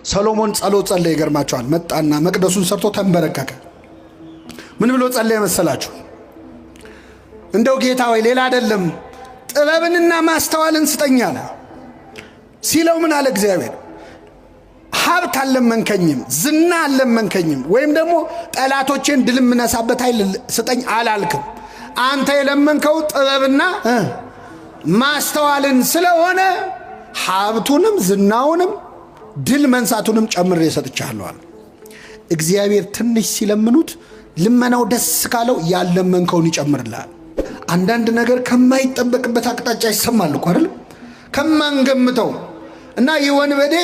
ሰሎሞን ጸሎት ጸለየ። ይገርማቸዋል። መጣና መቅደሱን ሰርቶ ተንበረከከ። ምን ብሎ ጸለየ መሰላችሁ? እንደው ጌታ ሆይ ሌላ አይደለም ጥበብንና ማስተዋልን ስጠኝ አለ። ሲለው ምን አለ እግዚአብሔር? ሀብት አልለመንከኝም፣ ዝና አልለመንከኝም፣ ወይም ደግሞ ጠላቶቼን ድል የምነሳበት ኃይል ስጠኝ አላልክም። አንተ የለመንከው ጥበብና ማስተዋልን ስለሆነ ሀብቱንም ዝናውንም ድል መንሳቱንም ጨምሬ ሰጥቻለሁ አለ። እግዚአብሔር ትንሽ ሲለምኑት ልመናው ደስ ካለው ያለመንከውን ይጨምርልሃል። አንዳንድ ነገር ከማይጠበቅበት አቅጣጫ ይሰማል እኮ አይደል? ከማንገምተው እና ይህ ወንበዴ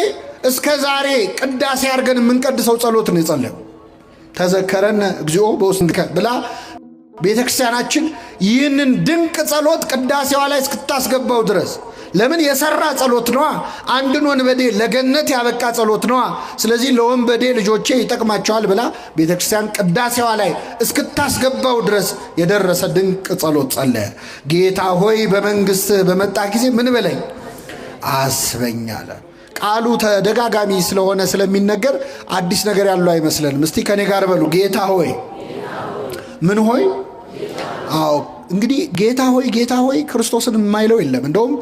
እስከ ዛሬ ቅዳሴ አድርገን የምንቀድሰው ጸሎት ነው የጸለየው። ተዘከረን እግዚኦ በውስጥከ ብላ ቤተክርስቲያናችን ይህንን ድንቅ ጸሎት ቅዳሴዋ ላይ እስክታስገባው ድረስ ለምን የሰራ ጸሎት ነዋ። አንድን ወንበዴ ለገነት ያበቃ ጸሎት ነዋ። ስለዚህ ለወንበዴ ልጆቼ ይጠቅማቸዋል ብላ ቤተክርስቲያን ቅዳሴዋ ላይ እስክታስገባው ድረስ የደረሰ ድንቅ ጸሎት ጸለየ። ጌታ ሆይ በመንግስት በመጣ ጊዜ ምን በለኝ አስበኝ አለ። ቃሉ ተደጋጋሚ ስለሆነ ስለሚነገር አዲስ ነገር ያለው አይመስለንም። እስቲ ከኔ ጋር በሉ ጌታ ሆይ ምን ሆይ? አዎ እንግዲህ ጌታ ሆይ ክርስቶስን የማይለው የለም። እንደውም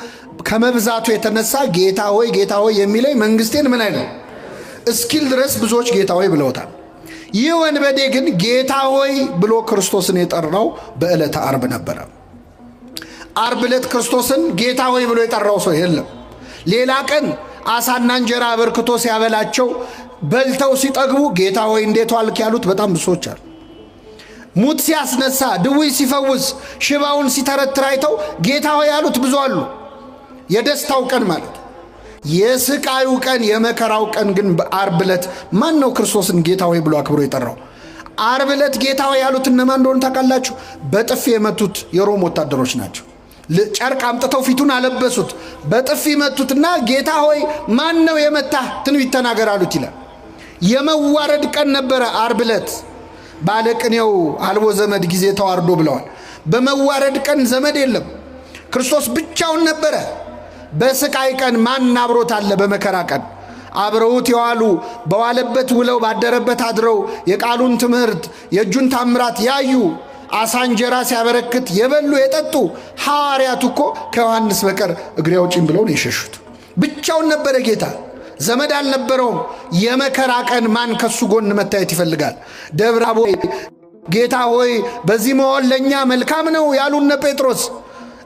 ከመብዛቱ የተነሳ ጌታ ሆይ የሚለኝ መንግስቴን ምን አይደል እስኪል ድረስ ብዙዎች ጌታ ሆይ ብለውታል። ይህ ወንበዴ ግን ጌታ ሆይ ብሎ ክርስቶስን የጠራው በዕለተ ዓርብ ነበረ። ዓርብ ዕለት ክርስቶስን ጌታ ሆይ ብሎ የጠራው ሰው የለም። ሌላ ቀን አሳና እንጀራ አበርክቶ ሲያበላቸው በልተው ሲጠግቡ ጌታ ሆይ እንዴት ዋልክ ያሉት በጣም ብዙዎች አሉ። ሙት ሲያስነሳ ድውይ ሲፈውስ ሽባውን ሲተረትር አይተው ጌታ ሆይ ያሉት ብዙ አሉ። የደስታው ቀን ማለት የስቃዩ ቀን የመከራው ቀን ግን በዓርብ ዕለት ማን ነው ክርስቶስን ጌታ ሆይ ብሎ አክብሮ የጠራው? ዓርብ ዕለት ጌታ ሆይ ያሉት እነማን እንደሆኑ ታውቃላችሁ? በጥፊ የመቱት የሮም ወታደሮች ናቸው። ጨርቅ አምጥተው ፊቱን አለበሱት፣ በጥፊ መቱትና ጌታ ሆይ ማን ነው የመታህ ትንቢት ተናገር አሉት ይላል። የመዋረድ ቀን ነበረ ዓርብ ዕለት። ባለቅኔው አልቦ ዘመድ ጊዜ ተዋርዶ ብለዋል። በመዋረድ ቀን ዘመድ የለም፣ ክርስቶስ ብቻውን ነበረ። በስቃይ ቀን ማን አብሮት አለ? በመከራ ቀን አብረውት የዋሉ በዋለበት ውለው ባደረበት አድረው የቃሉን ትምህርት የእጁን ታምራት ያዩ አሳ እንጀራ ሲያበረክት የበሉ የጠጡ ሐዋርያቱ እኮ ከዮሐንስ በቀር እግሬ አውጪኝ ብለው ነው የሸሹት። ብቻውን ነበረ ጌታ፣ ዘመድ አልነበረውም። የመከራ ቀን ማን ከሱ ጎን መታየት ይፈልጋል? ደብረ ታቦር ጌታ ሆይ በዚህ መሆን ለእኛ መልካም ነው ያሉነ ጴጥሮስ፣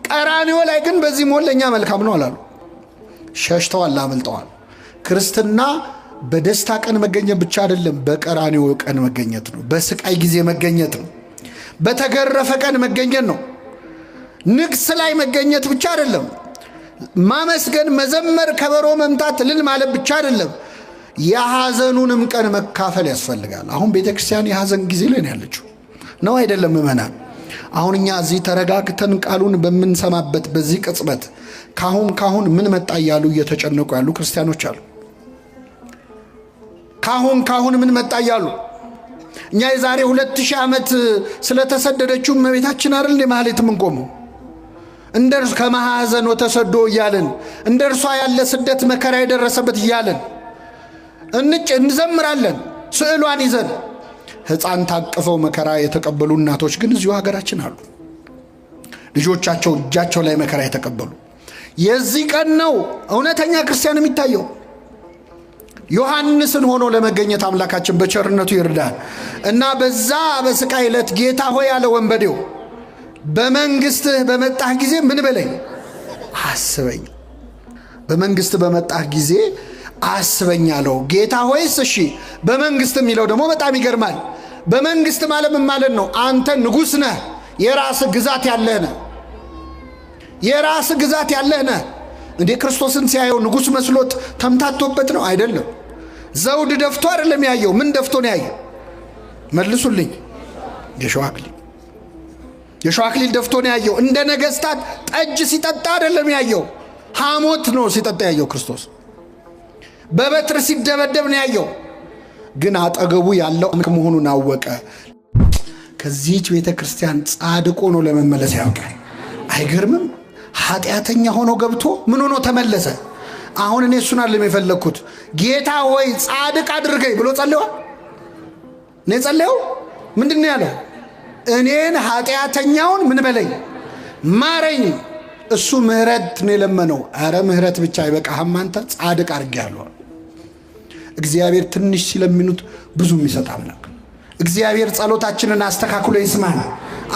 ቀራንዮ ላይ ግን በዚህ መሆን ለእኛ መልካም ነው አላሉ። ሸሽተዋል፣ አመልጠዋል። ክርስትና በደስታ ቀን መገኘት ብቻ አይደለም፣ በቀራንዮ ቀን መገኘት ነው። በስቃይ ጊዜ መገኘት ነው። በተገረፈ ቀን መገኘት ነው። ንግስ ላይ መገኘት ብቻ አይደለም። ማመስገን፣ መዘመር፣ ከበሮ መምታት፣ እልል ማለት ብቻ አይደለም። የሐዘኑንም ቀን መካፈል ያስፈልጋል። አሁን ቤተክርስቲያን የሐዘን ጊዜ ላይ ያለችው ነው አይደለም? ምእመናን አሁን እኛ እዚህ ተረጋግተን ቃሉን በምንሰማበት በዚህ ቅጽበት ካሁን ምን መጣ እያሉ እየተጨነቁ ያሉ ክርስቲያኖች አሉ። ካሁን ምን መጣ እያሉ እኛ የዛሬ 2000 ዓመት ስለተሰደደችው እመቤታችን አይደል ለማለት የምንቆመው? እንደርሱ ከማሐዘን ወተሰዶ እያለን እንደርሷ ያለ ስደት መከራ የደረሰበት እያለን እንዘምራለን ስዕሏን ይዘን። ሕፃን ታቅፈው መከራ የተቀበሉ እናቶች ግን እዚሁ ሀገራችን አሉ። ልጆቻቸው እጃቸው ላይ መከራ የተቀበሉ። የዚህ ቀን ነው እውነተኛ ክርስቲያን የሚታየው። ዮሐንስን ሆኖ ለመገኘት አምላካችን በቸርነቱ ይርዳል እና በዛ በስቃይ ዕለት ጌታ ሆይ ያለ ወንበዴው በመንግስትህ በመጣህ ጊዜ ምን በለኝ አስበኝ። በመንግስት በመጣህ ጊዜ አስበኝ አለው። ጌታ ሆይስ እሺ በመንግስት የሚለው ደግሞ በጣም ይገርማል። በመንግስት ማለት ምን ማለት ነው? አንተ ንጉሥ ነህ፣ የራስ ግዛት ያለህ ነህ። የራስ ግዛት ያለህ ነህ። እንዴ ክርስቶስን ሲያየው ንጉሥ መስሎት ተምታቶበት ነው? አይደለም። ዘውድ ደፍቶ አይደለም ያየው። ምን ደፍቶ ነው ያየው? መልሱልኝ። የሸዋ አክሊል ደፍቶ ነው ያየው። እንደ ነገስታት ጠጅ ሲጠጣ አይደለም ያየው። ሐሞት ነው ሲጠጣ ያየው ክርስቶስ። በበትር ሲደበደብ ነው ያየው። ግን አጠገቡ ያለው መሆኑን አወቀ። ከዚህች ቤተ ክርስቲያን ጻድቆ ነው ለመመለስ ያውቃል። አይገርምም? ኃጢአተኛ ሆኖ ገብቶ ምን ሆኖ ተመለሰ? አሁን እኔ እሱን አይደለም የፈለኩት። ጌታ ሆይ ጻድቅ አድርገኝ ብሎ ጸልየዋል። እኔ ጸልየው ምንድነው ያለው? እኔን ኃጢአተኛውን ምን በለኝ ማረኝ። እሱ ምህረት ነው የለመነው። አረ ምህረት ብቻ አይበቃህም አንተ ጻድቅ አድርጌያለሁ። እግዚአብሔር ትንሽ ሲለምኑት ብዙ የሚሰጥ አምላክ። እግዚአብሔር ጸሎታችንን አስተካክሎ ይስማል።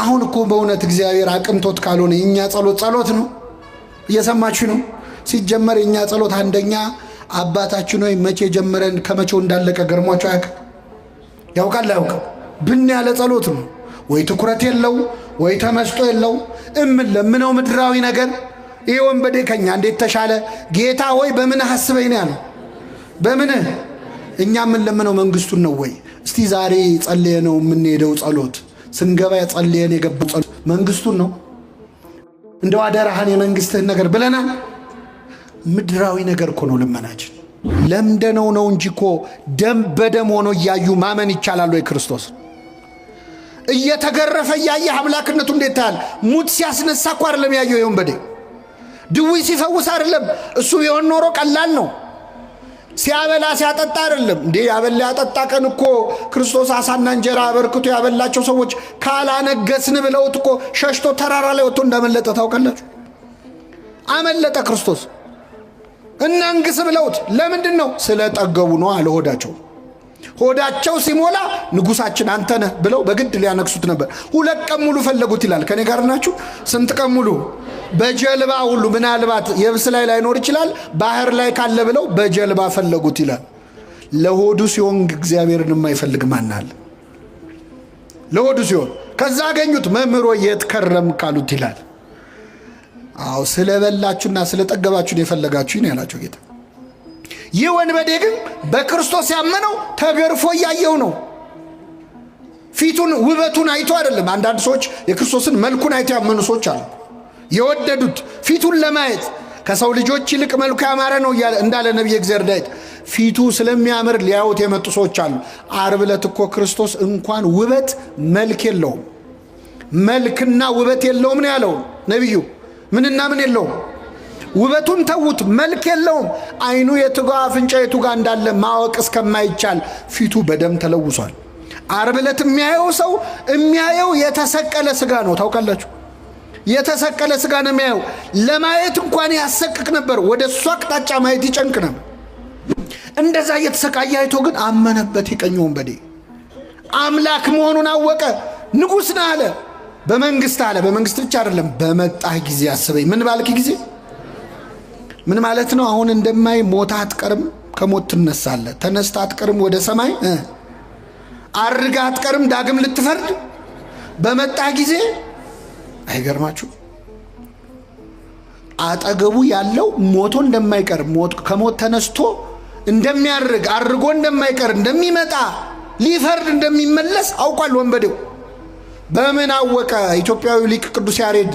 አሁን እኮ በእውነት እግዚአብሔር አቅንቶት ካልሆነ የኛ ጸሎት ነው። እየሰማችሁ ነው? ሲጀመር የኛ ጸሎት አንደኛ አባታችን ሆይ መቼ ጀመረን ከመቼው እንዳለቀ ገርሟቸው ያውቃል አያውቅም? ብን ያለ ጸሎት ነው። ወይ ትኩረት የለው ወይ ተመስጦ የለው። ለምነው ምድራዊ ነገር። ይሄ ወንበዴ ከኛ እንዴት ተሻለ? ጌታ ሆይ በምን አስበኝ ነው ያለው። በምን? እኛ ምን ለምነው መንግስቱን ነው ወይ? እስቲ ዛሬ ጸልየነው የምንሄደው ጸሎት ስንገባ ጸልየን የገባው ጸሎት መንግስቱን ነው? እንደው አደራህን የመንግስትህን ነገር ብለናል። ምድራዊ ነገር እኮ ነው ልመናችን። ለምደነው ነው እንጂ እኮ ደም በደም ሆኖ እያዩ ማመን ይቻላል ወይ? ክርስቶስ እየተገረፈ እያየ አምላክነቱ እንዴት ታያል? ሙት ሲያስነሳ እኮ አይደለም ያየው ወንበዴ። ድዊ ሲፈውስ አይደለም። እሱ ቢሆን ኖሮ ቀላል ነው። ሲያበላ ሲያጠጣ አይደለም እንዴ? ያበላ ያጠጣ ቀን እኮ ክርስቶስ አሳና እንጀራ አበርክቶ ያበላቸው ሰዎች ካላነገስን ብለውት እኮ ሸሽቶ ተራራ ላይ ወጥቶ እንዳመለጠ ታውቃላችሁ። አመለጠ ክርስቶስ። እናንግስ ብለውት ለምንድን ነው? ስለጠገቡ ነው አለ ሆዳቸው። ሆዳቸው ሲሞላ ንጉሳችን አንተ ነህ ብለው በግድ ሊያነግሱት ነበር። 2 ቀን ሙሉ ፈለጉት ይላል። ከኔ ጋር ናችሁ? ስንት ቀን ሙሉ? በጀልባ ሁሉ ምናልባት የብስ ላይ ላይኖር ይችላል፣ ባህር ላይ ካለ ብለው በጀልባ ፈለጉት ይላል። ለሆዱ ሲሆን እግዚአብሔርን የማይፈልግ ማን አለ? ለሆዱ ሲሆን ከዛ አገኙት። መምህሮ የት ከረም ካሉት ይላል። አዎ ስለበላችሁና ስለጠገባችሁን የፈለጋችሁኝ ያላቸው ጌታ። ይህ ወንበዴ ግን በክርስቶስ ያመነው ተገርፎ እያየው ነው። ፊቱን ውበቱን አይቶ አይደለም። አንዳንድ ሰዎች የክርስቶስን መልኩን አይቶ ያመኑ ሰዎች አሉ። የወደዱት ፊቱን ለማየት ከሰው ልጆች ይልቅ መልኩ ያማረ ነው እንዳለ ነቢየ እግዚአብሔር ዳዊት ፊቱ ስለሚያምር ሊያዩት የመጡ ሰዎች አሉ። ዓርብ ዕለት እኮ ክርስቶስ እንኳን ውበት መልክ የለውም። መልክና ውበት የለውም ነው ያለው ነቢዩ። ምንና ምን የለውም? ውበቱን ተውት፣ መልክ የለውም። አይኑ የቱጋ አፍንጫ የቱጋ እንዳለ ማወቅ እስከማይቻል ፊቱ በደም ተለውሷል። ዓርብ ዕለት የሚያየው ሰው የሚያየው የተሰቀለ ስጋ ነው። ታውቃላችሁ? የተሰቀለ ስጋ ነው የሚያየው። ለማየት እንኳን ያሰቅቅ ነበር። ወደ እሱ አቅጣጫ ማየት ይጨንቅ ነበር። እንደዛ እየተሰቃየ አይቶ ግን አመነበት። የቀኝ ወንበዴ አምላክ መሆኑን አወቀ። ንጉሥ ነህ አለ። በመንግስት አለ። በመንግስት ብቻ አይደለም፣ በመጣህ ጊዜ አስበኝ። ምን ባልክ ጊዜ? ምን ማለት ነው? አሁን እንደማይ ሞታ አትቀርም፣ ከሞት ትነሳለህ። ተነስታ አትቀርም፣ ወደ ሰማይ አርጋ አትቀርም፣ ዳግም ልትፈርድ በመጣህ ጊዜ። አይገርማችሁ? አጠገቡ ያለው ሞቶ እንደማይቀር ከሞት ተነስቶ እንደሚያርግ አርጎ እንደማይቀር እንደሚመጣ ሊፈርድ እንደሚመለስ አውቋል ወንበዴው። በምን አወቀ? ኢትዮጵያዊ ሊቅ ቅዱስ ያሬድ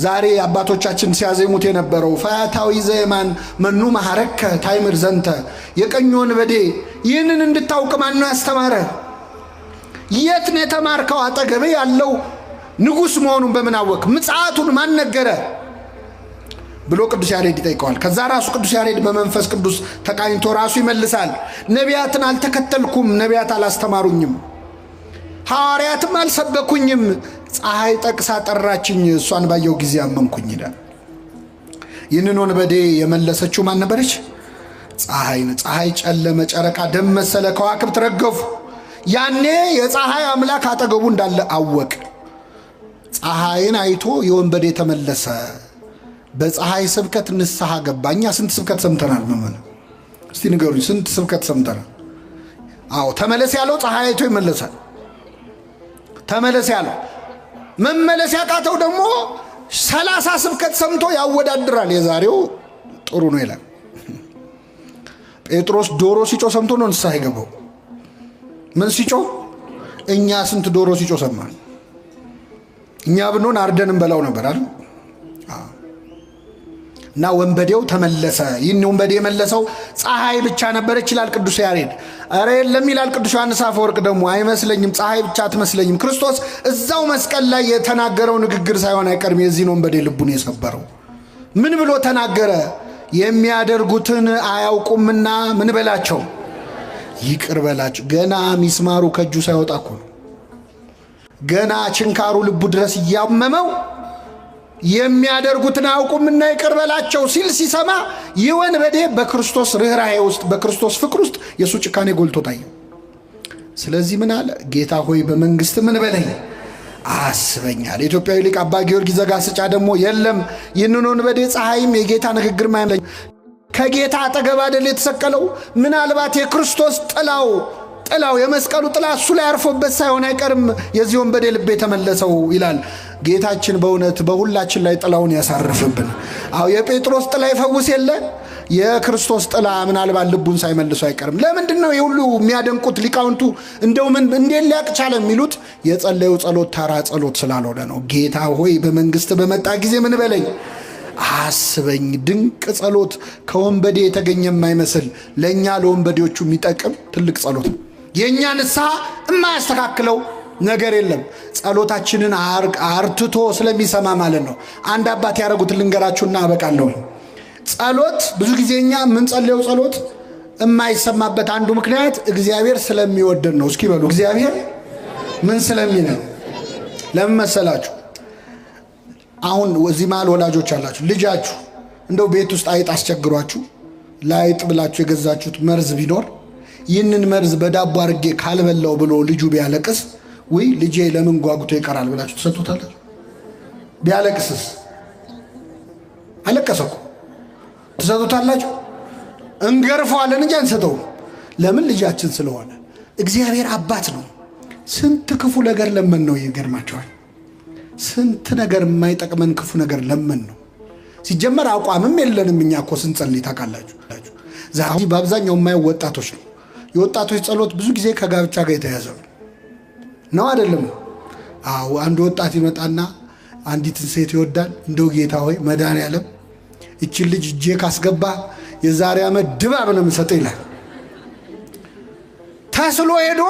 ዛሬ አባቶቻችን ሲያዜሙት የነበረው ፈያታዊ ዘየማን መኑ ማሐረከ ታይምር ዘንተ፣ የቀኝ ወንበዴ ይህንን እንድታውቅ ማን ነው ያስተማረ? የት ነው የተማርከው? አጠገቤ ያለው ንጉሥ መሆኑን በምን አወቅ? ምጽአቱን ማን ነገረ ብሎ ቅዱስ ያሬድ ይጠይቀዋል። ከዛ ራሱ ቅዱስ ያሬድ በመንፈስ ቅዱስ ተቃኝቶ ራሱ ይመልሳል። ነቢያትን አልተከተልኩም፣ ነቢያት አላስተማሩኝም፣ ሐዋርያትም አልሰበኩኝም፣ ፀሐይ ጠቅሳ ጠራችኝ፣ እሷን ባየው ጊዜ አመንኩኝ ይላል። ይህንን ወንበዴ የመለሰችው ማን ነበረች? ፀሐይ። ፀሐይ ጨለመ፣ ጨረቃ ደም መሰለ፣ ከዋክብት ረገፉ። ያኔ የፀሐይ አምላክ አጠገቡ እንዳለ አወቅ። ፀሐይን አይቶ የወንበዴ ተመለሰ። በፀሐይ ስብከት ንስሐ ገባ። እኛ ስንት ስብከት ሰምተናል? መመን እስቲ ንገሩኝ፣ ስንት ስብከት ሰምተናል? አዎ ተመለስ ያለው ፀሐይ አይቶ ይመለሳል። ተመለስ ያለው መመለስ ያቃተው ደግሞ 30 ስብከት ሰምቶ ያወዳድራል። የዛሬው ጥሩ ነው ይላል። ጴጥሮስ ዶሮ ሲጮ ሰምቶ ነው ንስሐ የገባው። ምን ሲጮ? እኛ ስንት ዶሮ ሲጮ ሰማን? እኛ ብንሆን አርደን እንበላው ነበር አይደል? እና ወንበዴው ተመለሰ። ይህን ወንበዴ የመለሰው ፀሐይ ብቻ ነበረች ይላል ቅዱስ ያሬድ። አረ የለም ይላል ቅዱስ ዮሐንስ አፈወርቅ ደግሞ አይመስለኝም፣ ፀሐይ ብቻ አትመስለኝም። ክርስቶስ እዛው መስቀል ላይ የተናገረው ንግግር ሳይሆን አይቀርም የዚህን ወንበዴ ልቡን የሰበረው። ምን ብሎ ተናገረ? የሚያደርጉትን አያውቁምና ምን በላቸው? ይቅር በላቸው። ገና ሚስማሩ ከእጁ ሳይወጣ እኮ ነው። ገና ችንካሩ ልቡ ድረስ እያመመው የሚያደርጉትን አያውቁምና ይቅር በላቸው ሲል ሲሰማ ይህ ወንበዴ በክርስቶስ ርኅራኄ ውስጥ በክርስቶስ ፍቅር ውስጥ የእሱ ጭካኔ ጎልቶ ታየ። ስለዚህ ምን አለ? ጌታ ሆይ በመንግሥት ምን በለኝ አስበኛል። የኢትዮጵያዊ ሊቅ አባ ጊዮርጊስ ዘጋስጫ ደግሞ የለም ይህንን ወንበዴ ፀሐይም የጌታ ንግግር ማይለኝ ከጌታ አጠገብ አይደል የተሰቀለው? ምናልባት የክርስቶስ ጥላው የመስቀሉ ጥላ እሱ ላይ አርፎበት ሳይሆን አይቀርም የዚህ ወንበዴ ልብ የተመለሰው ይላል። ጌታችን በእውነት በሁላችን ላይ ጥላውን ያሳርፍብን። አዎ የጴጥሮስ ጥላ ይፈውስ የለ የክርስቶስ ጥላ ምናልባት ልቡን ሳይመልሱ አይቀርም። ለምንድን ነው የሁሉ የሚያደንቁት ሊቃውንቱ? እንደው ምን እንዴት ሊያቅ ቻለ የሚሉት የጸለዩ ጸሎት ተራ ጸሎት ስላልሆነ ነው። ጌታ ሆይ በመንግሥት በመጣ ጊዜ ምን በለኝ አስበኝ። ድንቅ ጸሎት ከወንበዴ የተገኘ የማይመስል ለእኛ ለወንበዴዎቹ የሚጠቅም ትልቅ ጸሎት ነው። የእኛ ንስሐ የማያስተካክለው ነገር የለም። ጸሎታችንን አርትቶ ስለሚሰማ ማለት ነው። አንድ አባት ያደረጉትን ልንገራችሁና አበቃለሁ። ጸሎት ብዙ ጊዜ እኛ የምንጸልየው ጸሎት የማይሰማበት አንዱ ምክንያት እግዚአብሔር ስለሚወደን ነው። እስኪ በሉ እግዚአብሔር ምን ስለሚለን። ለምን መሰላችሁ? አሁን እዚህ መሃል ወላጆች አላችሁ። ልጃችሁ እንደው ቤት ውስጥ አይጥ አስቸግሯችሁ ለአይጥ ብላችሁ የገዛችሁት መርዝ ቢኖር ይህንን መርዝ በዳቦ አድርጌ ካልበላው ብሎ ልጁ ቢያለቅስ ወይ ልጄ ለምን ጓጉቶ ይቀራል ብላችሁ ትሰጡታላችሁ? ቢያለቅስስ አለቀሰኩ ትሰጡታላችሁ? እንገርፈዋለን እንጂ አንሰጠውም። ለምን? ልጃችን ስለሆነ። እግዚአብሔር አባት ነው። ስንት ክፉ ነገር ለምን ነው ይገርማቸዋል። ስንት ነገር የማይጠቅመን ክፉ ነገር ለምን ነው። ሲጀመር አቋምም የለንም እኛ እኮ ስንጸልይ ታውቃላችሁ። ዛሬ በአብዛኛው የማየው ወጣቶች ነው። የወጣቶች ጸሎት ብዙ ጊዜ ከጋብቻ ጋር የተያዘ ነው አይደለም? አዎ አንድ ወጣት ይመጣና አንዲትን ሴት ይወዳል። እንደው ጌታ ሆይ መድኃኔዓለም እቺን ልጅ እጄ ካስገባ የዛሬ ዓመት ድባብ ነው የምሰጠው ይላል። ተስሎ ሄዶ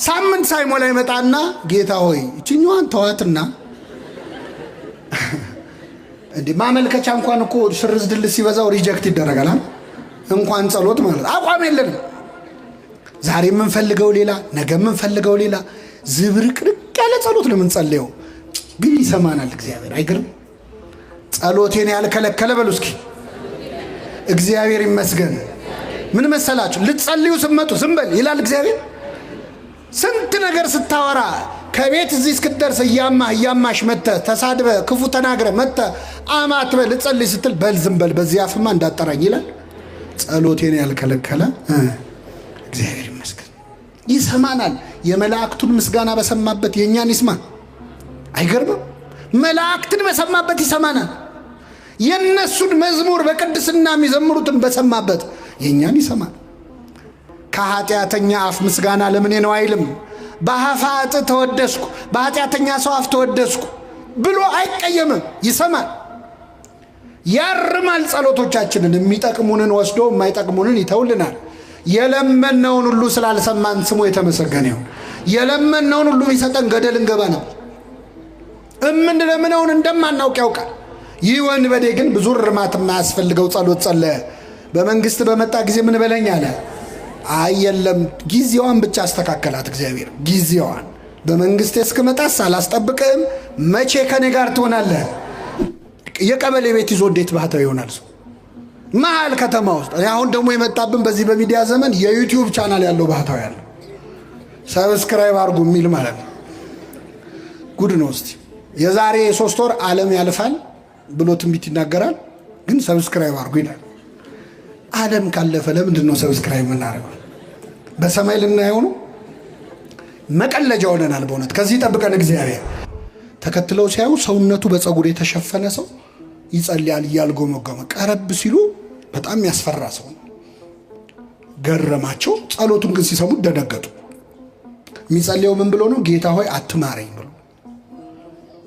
ሳምንት ሳይሞላ ይመጣና ጌታ ሆይ እቺኛዋን ተዋትና እንዴ ማመልከቻ እንኳን እኮ ሽርዝ ድልስ ሲበዛው ሪጀክት ይደረጋል። እንኳን ጸሎት ማለት አቋም የለንም። ዛሬ የምንፈልገው ሌላ፣ ነገ የምንፈልገው ሌላ፣ ዝብርቅርቅ ያለ ጸሎት ነው የምንጸልየው። ግን ይሰማናል እግዚአብሔር። አይገርም? ጸሎቴን ያልከለከለ በሉ እስኪ እግዚአብሔር ይመስገን። ምን መሰላችሁ? ልትጸልዩ ስትመጡ ዝም በል ይላል እግዚአብሔር። ስንት ነገር ስታወራ ከቤት እዚህ እስክትደርስ እያማሽ መጥተህ ተሳድበህ ክፉ ተናግረህ መጥተህ አማትበህ ልትጸልይ ስትል በል ዝም በል በዚህ አፍማ እንዳጠራኝ ይላል። ጸሎቴን ያልከለከለ እግዚአብሔር ይመስገን ይሰማናል። የመላእክቱን ምስጋና በሰማበት የእኛን ይስማ። አይገርምም? መላእክትን በሰማበት ይሰማናል። የእነሱን መዝሙር በቅድስና የሚዘምሩትን በሰማበት የእኛን ይሰማል። ከኃጢአተኛ አፍ ምስጋና ለምኔ ነው አይልም። በአፋጥ ተወደስኩ፣ በኃጢአተኛ ሰው አፍ ተወደስኩ ብሎ አይቀየምም። ይሰማል፣ ያርማል። ጸሎቶቻችንን የሚጠቅሙንን ወስዶ የማይጠቅሙንን ይተውልናል። የለመነውን ሁሉ ስላልሰማን ስሙ የተመሰገነ ይሁን። የለመነውን ሁሉ ቢሰጠን ገደል እንገባ ነው። እምንለምነውን እንደማናውቅ ያውቃል። ይህ ወንበዴ ግን ብዙ እርማት የማያስፈልገው ጸሎት ጸለየ። በመንግሥት በመጣ ጊዜ ምን በለኝ አለ። አየለም ጊዜዋን ብቻ አስተካከላት እግዚአብሔር። ጊዜዋን በመንግሥቴ እስክመጣስ አላስጠብቅህም። መቼ ከኔ ጋር ትሆናለህ? የቀበሌ ቤት ይዞ እንዴት ባህታዊ ይሆናል ሰው መሀል ከተማ ውስጥ? አሁን ደግሞ የመጣብን በዚህ በሚዲያ ዘመን የዩቲዩብ ቻናል ያለው ባህታዊ ያለው ሰብስክራይብ አድርጉ የሚል ማለት ነው። ጉድ ነው። እስቲ የዛሬ 3 ወር ዓለም ያልፋል ብሎ ትንቢት ይናገራል፣ ግን ሰብስክራይብ አድርጉ ይላል። ዓለም ካለፈ ለምንድን ነው ሰብስክራይብ የምናደርገው? በሰማይ ልናየው ነው? መቀለጃ ሆነናል በእውነት። ከዚህ ጠብቀን እግዚአብሔር። ተከትለው ሲያዩ ሰውነቱ በፀጉር የተሸፈነ ሰው ይጸልያል እያልጎመጎመ። ቀረብ ሲሉ በጣም ያስፈራ ሰው ገረማቸው። ጸሎቱን ግን ሲሰሙት ደነገጡ። የሚጸልየው ምን ብሎ ነው? ጌታ ሆይ አትማረኝ ብሎ።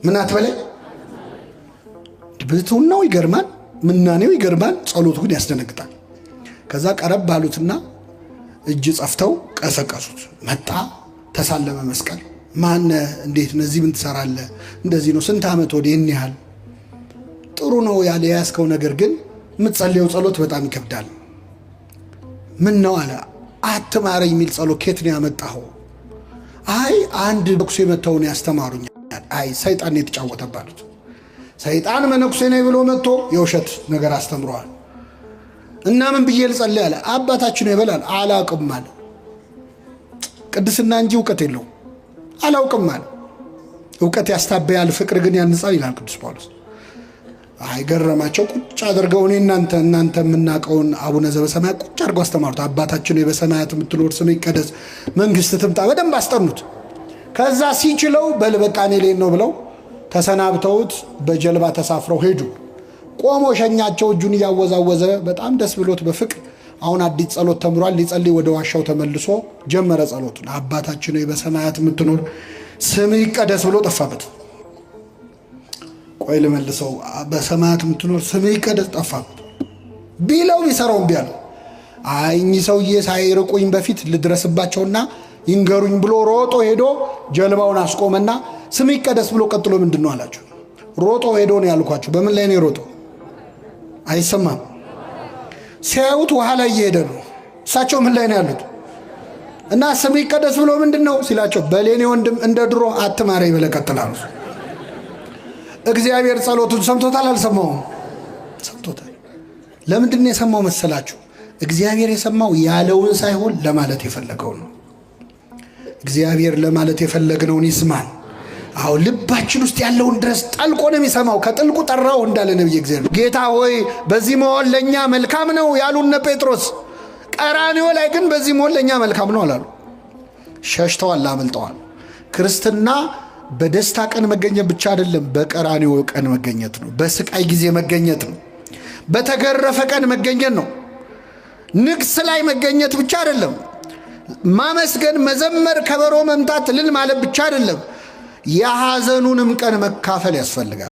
ምን አትበለኝ? ብትውናው ይገርማል፣ ምናኔው ይገርማል፣ ጸሎቱ ግን ያስደነግጣል። ከዛ ቀረብ ባሉትና እጅ ጸፍተው ቀሰቀሱት። መጣ፣ ተሳለመ መስቀል። ማነ? እንዴት ነዚህ ምን ትሰራለህ? እንደዚህ ነው። ስንት ዓመት ወዲህ? ይህን ያህል ጥሩ ነው ያለ የያዝከው ነገር ግን የምትጸልየው ጸሎት በጣም ይከብዳል። ምን ነው አለ። አትማረኝ የሚል ጸሎት ከየት ነው ያመጣኸው? አይ አንድ መነኩሴ መተውን ያስተማሩኛል። አይ ሰይጣን የተጫወተባሉት። ሰይጣን መነኩሴ ነኝ ብሎ መጥቶ የውሸት ነገር አስተምሯል። እና ምን ብዬ ልጸልይ አለ። አባታችን ይበላል። አላውቅም አለ። ቅድስና እንጂ እውቀት የለው። አላውቅም አለ። እውቀት ያስታበያል፣ ፍቅር ግን ያንጻል ይላል ቅዱስ ጳውሎስ። አይገረማቸው ቁጭ አድርገው እኔ እናንተ የምናውቀውን አቡነ ዘበሰማያት ቁጭ አድርገው አስተማሩት። አባታችን በሰማያት የምትኖር ስምህ ይቀደስ፣ መንግስት ትምጣ። በደንብ አስጠኑት። ከዛ ሲችለው በልበቃ እኔ ልሄድ ነው ብለው ተሰናብተውት በጀልባ ተሳፍረው ሄዱ። ቆሞ ሸኛቸው፣ እጁን እያወዛወዘ በጣም ደስ ብሎት በፍቅር አሁን አዲስ ጸሎት ተምሯል። ሊጸልይ ወደ ዋሻው ተመልሶ ጀመረ ጸሎቱን። አባታችን በሰማያት የምትኖር ስምህ ይቀደስ ብሎ ጠፋበት። ቆይ ልመልሰው። በሰማያት የምትኖር ስምህ ይቀደስ ጠፋበት ቢለው ቢሰራው እምቢ አለ። አይ እኚህ ሰውዬ ሳይርቁኝ በፊት ልድረስባቸውና ይንገሩኝ ብሎ ሮጦ ሄዶ ጀልባውን አስቆመና ስምህ ይቀደስ ብሎ ቀጥሎ ምንድን ነው አላቸው። ሮጦ ሄዶ ነው ያልኳቸው። በምን ላይ ነው የሮጠው? አይሰማም። ሲያዩት ውሃ ላይ እየሄደ ነው። እሳቸው ምን ላይ ነው ያሉት? እና ስምህ ይቀደስ ብሎ ምንድን ነው ሲላቸው፣ በሌኔ ወንድም እንደ ድሮ አትማረኝ ብለህ ቀጥል አሉ። እግዚአብሔር ጸሎቱን ሰምቶታል አልሰማውም? ሰምቶታል። ለምንድን ነው የሰማው መሰላችሁ? እግዚአብሔር የሰማው ያለውን ሳይሆን ለማለት የፈለገው ነው። እግዚአብሔር ለማለት የፈለግነውን ይስማል። አዎ ልባችን ውስጥ ያለውን ድረስ ጠልቆ ነው የሚሰማው። ከጥልቁ ጠራው እንዳለ ነብይ እግዚአብሔር። ጌታ ሆይ በዚህ መሆን ለኛ መልካም ነው ያሉነ ጴጥሮስ፣ ቀራንዮ ላይ ግን በዚህ መሆን ለኛ መልካም ነው አላሉ። ሸሽተዋል፣ አመልጠዋል። ክርስትና በደስታ ቀን መገኘት ብቻ አይደለም፣ በቀራንዮ ቀን መገኘት ነው። በስቃይ ጊዜ መገኘት ነው። በተገረፈ ቀን መገኘት ነው። ንግስ ላይ መገኘት ብቻ አይደለም። ማመስገን፣ መዘመር፣ ከበሮ መምታት፣ እልል ማለት ብቻ አይደለም። የሐዘኑንም ቀን መካፈል ያስፈልጋል።